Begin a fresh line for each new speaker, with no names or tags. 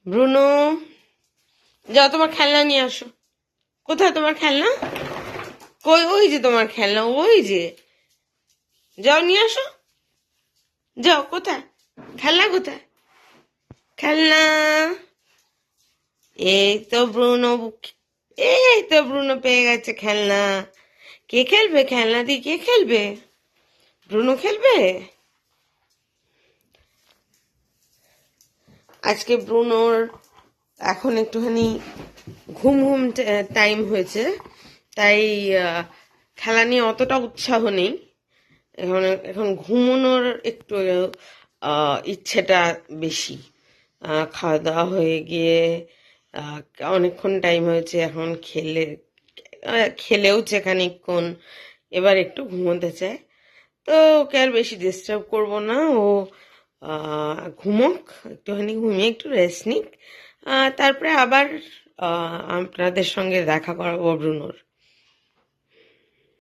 Bruno, যাও তোমার খেলনা নিয়ে আসো। কোথায় তোমার খেলনা? কই? ওই যে তোমার খেলনা, ওই যে। যাও নিয়ে আসো। যাও। কোথায় খেলনা? কোথায় খেলনা? এই তো ব্রুনো। এই তো ব্রুনো পেয়ে গেছে খেলনা। কে খেলবে খেলনা দিয়ে? কে খেলবে? ব্রুনো খেলবে। আজকে ব্রুনোর এখন একটুখানি ঘুম ঘুম টাইম হয়েছে, তাই খেলা নিয়ে অতটা উৎসাহ নেই। এখন এখন ঘুমানোর একটু ইচ্ছেটা বেশি। খাওয়া দাওয়া হয়ে গিয়ে আহ, অনেকক্ষণ টাইম হয়েছে, এখন খেলেওছে খানিকক্ষণ, এবার একটু ঘুমোতে চায়। তো ওকে আর বেশি ডিস্টার্ব করব না, ও ঘুমোক, একটুখানি ঘুমিয়ে একটু রেস্ট নিক। তারপরে আবার আপনাদের সঙ্গে দেখা করাবো ব্রুনোর।